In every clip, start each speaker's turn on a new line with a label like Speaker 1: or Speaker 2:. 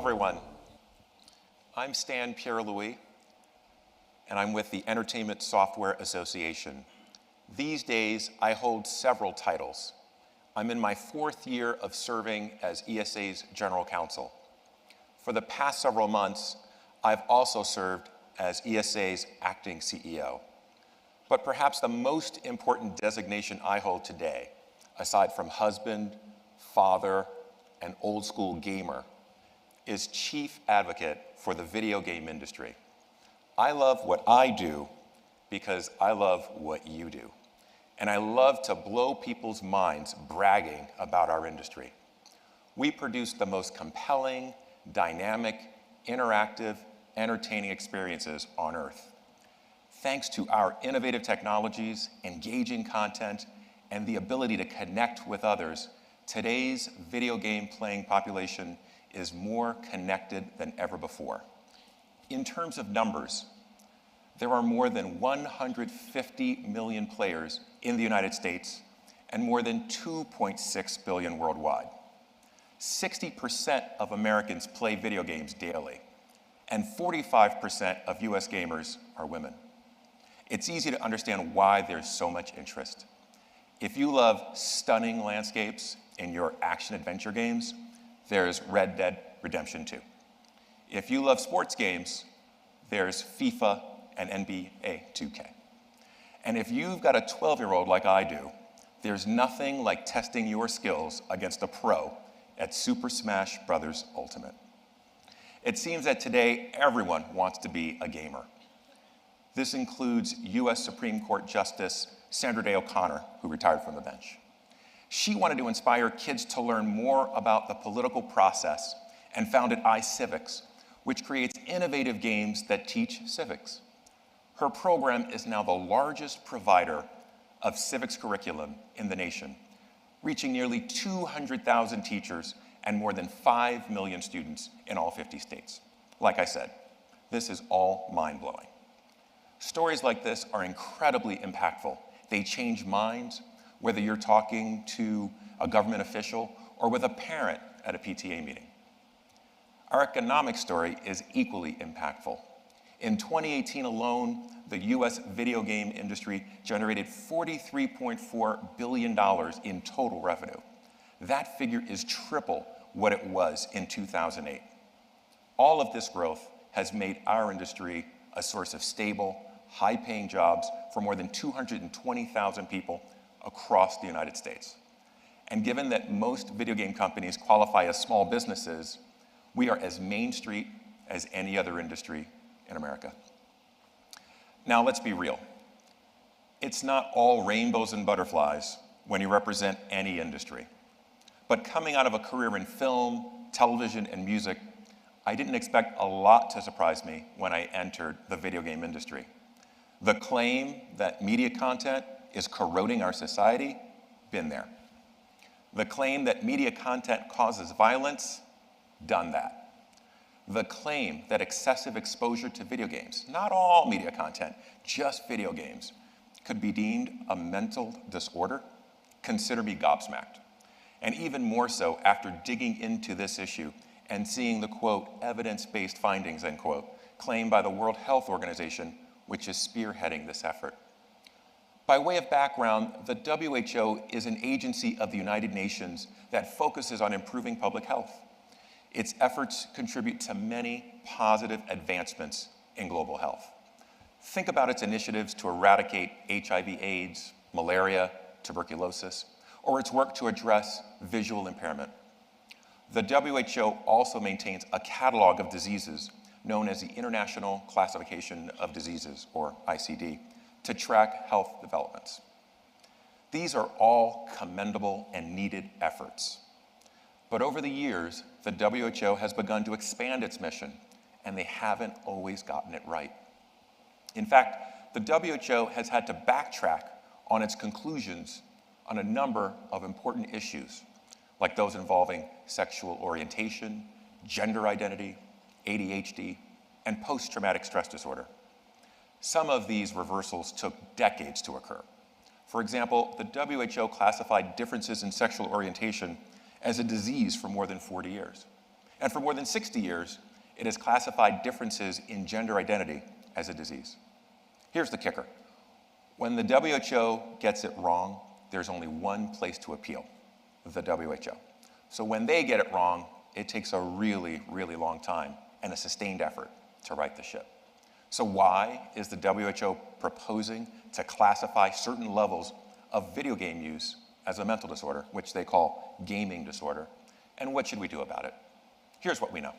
Speaker 1: everyone. I'm Stanley Pierre Louis, and I'm with the Entertainment Software Association. These days, I hold several titles. I'm in my 4th year of serving as ESA's General Counsel. For the past several months, I've also served as ESA's Acting CEO. But perhaps the most important designation I hold today, aside from husband, father, and old school gamer, is Chief Advocate for the video game industry. I love what I do because I love what you do. And I love to blow people's minds bragging about our industry. We produce the most compelling, dynamic, interactive, entertaining experiences on Earth. Thanks to our innovative technologies, engaging content, and the ability to connect with others, today's video game playing population is more connected than ever before. In terms of numbers, there are more than 150 million players in the United States and more than 2.6 billion worldwide. 60% of Americans play video games daily, and 45% of US gamers are women. It's easy to understand why there's so much interest. If you love stunning landscapes in your action-adventure games, there's Red Dead Redemption 2. If you love sports games, there's FIFA and NBA 2K. And if you've got a 12-year-old like I do, there's nothing like testing your skills against a pro at Super Smash Bros. Ultimate. It seems that today everyone wants to be a gamer. This includes US Supreme Court Justice Sandra Day O'Connor, who retired from the bench. She wanted to inspire kids to learn more about the political process and founded iCivics, which creates innovative games that teach civics. Her program is now the largest provider of civics curriculum in the nation, reaching nearly 200,000 teachers and more than 5 million students in all 50 states. Like I said, this is all mind-blowing. Stories like this are incredibly impactful. They change minds, whether you're talking to a government official or with a parent at a PTA meeting. Our economic story is equally impactful. In 2018 alone, the US video game industry generated $43.4 billion in total revenue. That figure is triple what it was in 2008. All of this growth has made our industry a source of stable, high-paying jobs for more than 220,000 people across the United States. And given that most video game companies qualify as small businesses, we are as Main Street as any other industry in America. Now let's be real. It's not all rainbows and butterflies when you represent any industry. But coming out of a career in film, television, and music, I didn't expect a lot to surprise me when I entered the video game industry. The claim that media content is corroding our society, been there. The claim that media content causes violence, done that. The claim that excessive exposure to video games, not all media content, just video games, could be deemed a mental disorder, consider me gobsmacked. And even more so after digging into this issue and seeing the, quote, evidence-based findings, end quote, claimed by the World Health Organization, which is spearheading this effort. By way of background, the WHO is an agency of the United Nations that focuses on improving public health. Its efforts contribute to many positive advancements in global health. Think about its initiatives to eradicate HIV/AIDS, malaria, tuberculosis, or its work to address visual impairment. The WHO also maintains a catalog of diseases known as the International Classification of Diseases, or ICD, to track health developments. These are all commendable and needed efforts. But over the years, the WHO has begun to expand its mission, and they haven't always gotten it right. In fact, the WHO has had to backtrack on its conclusions on a number of important issues, like those involving sexual orientation, gender identity, ADHD, and post-traumatic stress disorder. Some of these reversals took decades to occur. For example, the WHO classified differences in sexual orientation as a disease for more than 40 years. And for more than 60 years, it has classified differences in gender identity as a disease. Here's the kicker. When the WHO gets it wrong, there's only one place to appeal, the WHO. So when they get it wrong, it takes a really, really long time and a sustained effort to right the ship. So why is the WHO proposing to classify certain levels of video game use as a mental disorder, which they call gaming disorder? And what should we do about it? Here's what we know.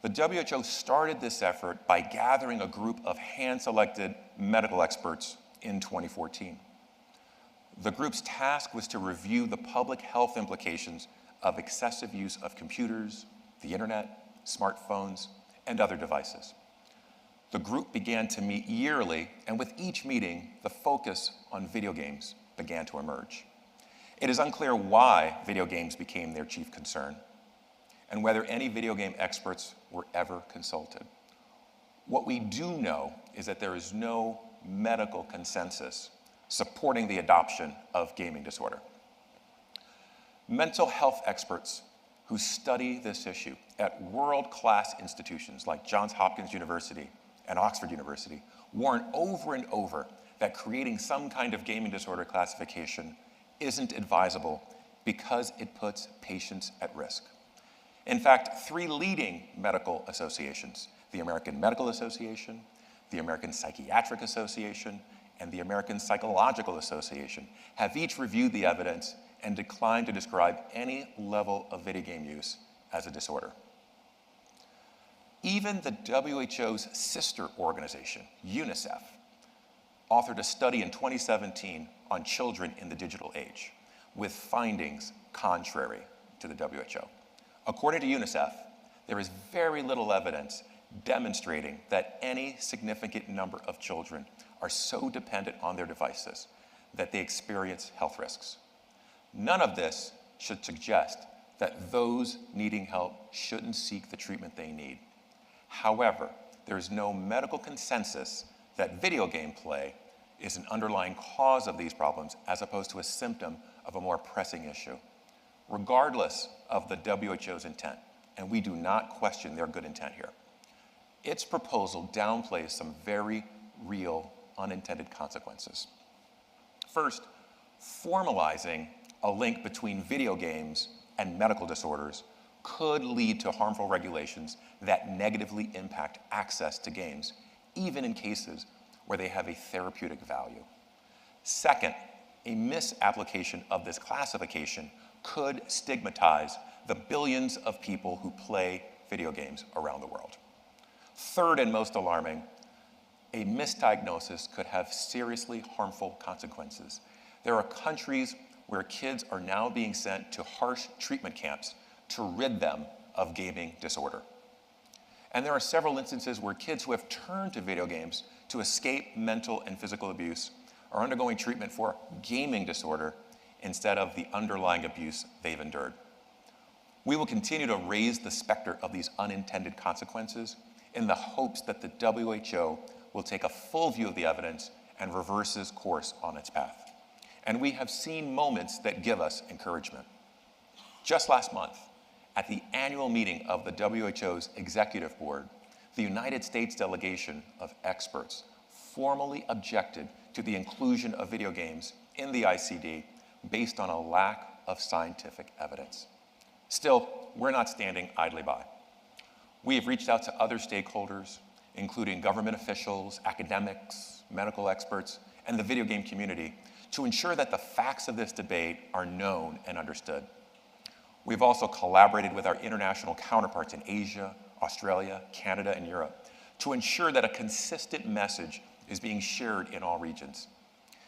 Speaker 1: The WHO started this effort by gathering a group of hand-selected medical experts in 2014. The group's task was to review the public health implications of excessive use of computers, the internet, smartphones, and other devices. The group began to meet yearly, and with each meeting, the focus on video games began to emerge. It is unclear why video games became their chief concern, and whether any video game experts were ever consulted. What we do know is that there is no medical consensus supporting the adoption of gaming disorder. Mental health experts who study this issue at world-class institutions like Johns Hopkins University and Oxford University warn over and over that creating some kind of gaming disorder classification isn't advisable because it puts patients at risk. In fact, 3 leading medical associations, the American Medical Association, the American Psychiatric Association, and the American Psychological Association, have each reviewed the evidence and declined to describe any level of video game use as a disorder. Even the WHO's sister organization, UNICEF, authored a study in 2017 on children in the digital age, with findings contrary to the WHO. According to UNICEF, there is very little evidence demonstrating that any significant number of children are so dependent on their devices that they experience health risks. None of this should suggest that those needing help shouldn't seek the treatment they need. However, there is no medical consensus that video game play is an underlying cause of these problems as opposed to a symptom of a more pressing issue, regardless of the WHO's intent, and we do not question their good intent here. Its proposal downplays some very real unintended consequences. First, formalizing a link between video games and medical disorders could lead to harmful regulations that negatively impact access to games, even in cases where they have a therapeutic value. Second, a misapplication of this classification could stigmatize the billions of people who play video games around the world. Third, and most alarming, a misdiagnosis could have seriously harmful consequences. There are countries where kids are now being sent to harsh treatment camps to rid them of gaming disorder. And there are several instances where kids who have turned to video games to escape mental and physical abuse are undergoing treatment for gaming disorder instead of the underlying abuse they've endured. We will continue to raise the specter of these unintended consequences in the hopes that the WHO will take a full view of the evidence and reverses course on its path. And we have seen moments that give us encouragement. Just last month, at the annual meeting of the WHO's Executive Board, the United States delegation of experts formally objected to the inclusion of video games in the ICD based on a lack of scientific evidence. Still, we're not standing idly by. We have reached out to other stakeholders, including government officials, academics, medical experts, and the video game community, to ensure that the facts of this debate are known and understood. We've also collaborated with our international counterparts in Asia, Australia, Canada, and Europe to ensure that a consistent message is being shared in all regions.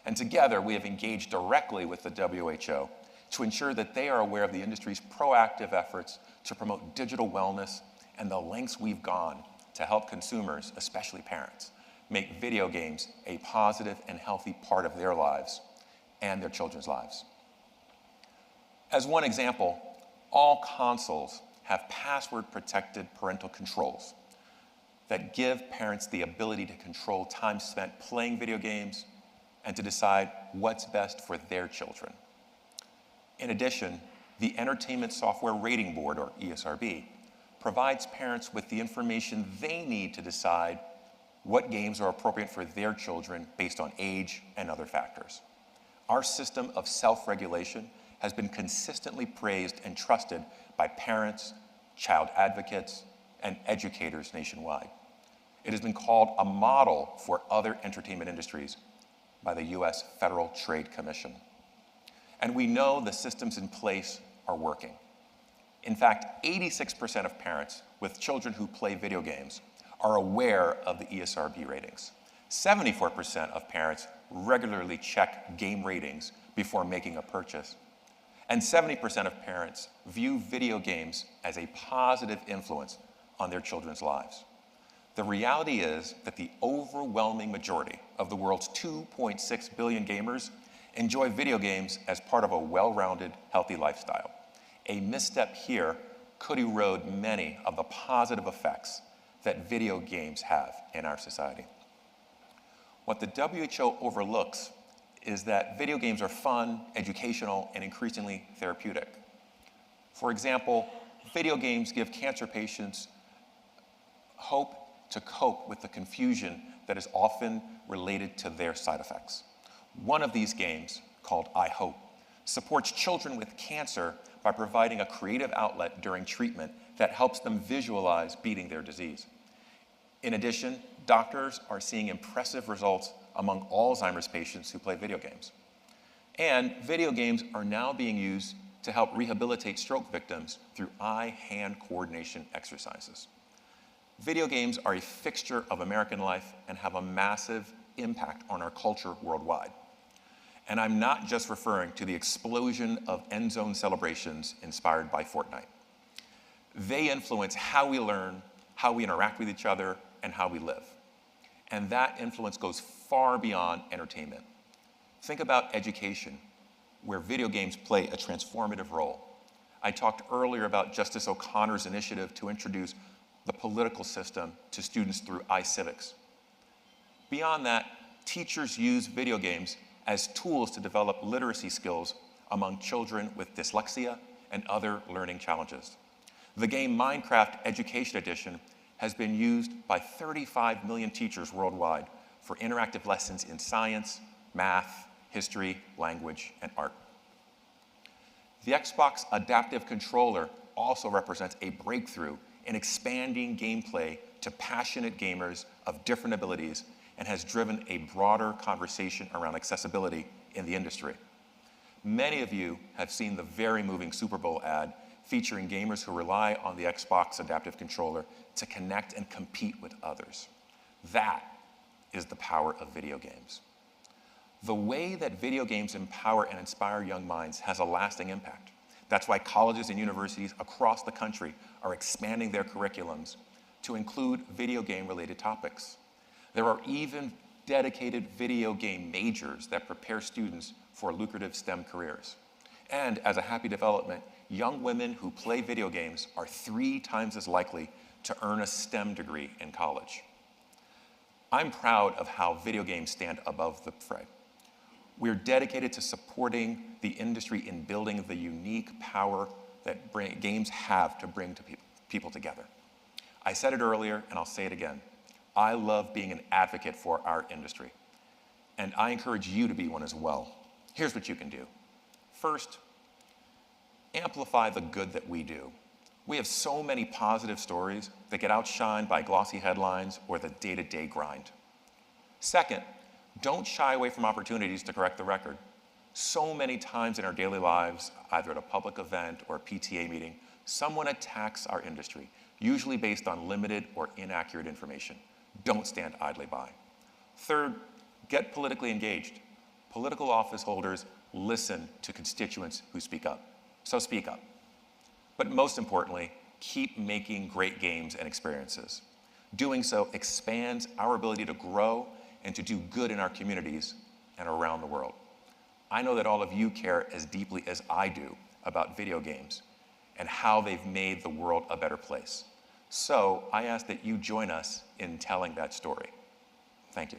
Speaker 1: And together, we have engaged directly with the WHO to ensure that they are aware of the industry's proactive efforts to promote digital wellness and the lengths we've gone to help consumers, especially parents, make video games a positive and healthy part of their lives and their children's lives. As one example, all consoles have password-protected parental controls that give parents the ability to control time spent playing video games and to decide what's best for their children. In addition, the Entertainment Software Rating Board, or ESRB, provides parents with the information they need to decide what games are appropriate for their children based on age and other factors. Our system of self-regulation has been consistently praised and trusted by parents, child advocates, and educators nationwide. It has been called a model for other entertainment industries by the US Federal Trade Commission. And we know the systems in place are working. In fact, 86% of parents with children who play video games are aware of the ESRB ratings. 74% of parents regularly check game ratings before making a purchase. And 70% of parents view video games as a positive influence on their children's lives. The reality is that the overwhelming majority of the world's 2.6 billion gamers enjoy video games as part of a well-rounded, healthy lifestyle. A misstep here could erode many of the positive effects that video games have in our society. What the WHO overlooks is that video games are fun, educational, and increasingly therapeutic. For example, video games give cancer patients hope to cope with the confusion that is often related to their side effects. One of these games, called I Hope, supports children with cancer by providing a creative outlet during treatment that helps them visualize beating their disease. In addition, doctors are seeing impressive results among Alzheimer's patients who play video games. And video games are now being used to help rehabilitate stroke victims through eye-hand coordination exercises. Video games are a fixture of American life and have a massive impact on our culture worldwide. And I'm not just referring to the explosion of end zone celebrations inspired by Fortnite. They influence how we learn, how we interact with each other, and how we live. And that influence goes far beyond entertainment. Think about education, where video games play a transformative role. I talked earlier about Justice O'Connor's initiative to introduce the political system to students through iCivics. Beyond that, teachers use video games as tools to develop literacy skills among children with dyslexia and other learning challenges. The game Minecraft Education Edition has been used by 35 million teachers worldwide for interactive lessons in science, math, history, language, and art. The Xbox Adaptive Controller also represents a breakthrough in expanding gameplay to passionate gamers of different abilities and has driven a broader conversation around accessibility in the industry. Many of you have seen the very moving Super Bowl ad featuring gamers who rely on the Xbox Adaptive Controller to connect and compete with others. That is the power of video games. The way that video games empower and inspire young minds has a lasting impact. That's why colleges and universities across the country are expanding their curriculums to include video game-related topics. There are even dedicated video game majors that prepare students for lucrative STEM careers. And as a happy development, young women who play video games are 3 times as likely to earn a STEM degree in college. I'm proud of how video games stand above the fray. We're dedicated to supporting the industry in building the unique power that games have to bring to people together. I said it earlier, and I'll say it again. I love being an advocate for our industry, and I encourage you to be one as well. Here's what you can do. First, amplify the good that we do. We have so many positive stories that get outshined by glossy headlines or the day-to-day grind. Second, don't shy away from opportunities to correct the record. So many times in our daily lives, either at a public event or a PTA meeting, someone attacks our industry, usually based on limited or inaccurate information. Don't stand idly by. Third, get politically engaged. Political office holders listen to constituents who speak up. So speak up. But most importantly, keep making great games and experiences. Doing so expands our ability to grow and to do good in our communities and around the world. I know that all of you care as deeply as I do about video games and how they've made the world a better place. So I ask that you join us in telling that story. Thank you.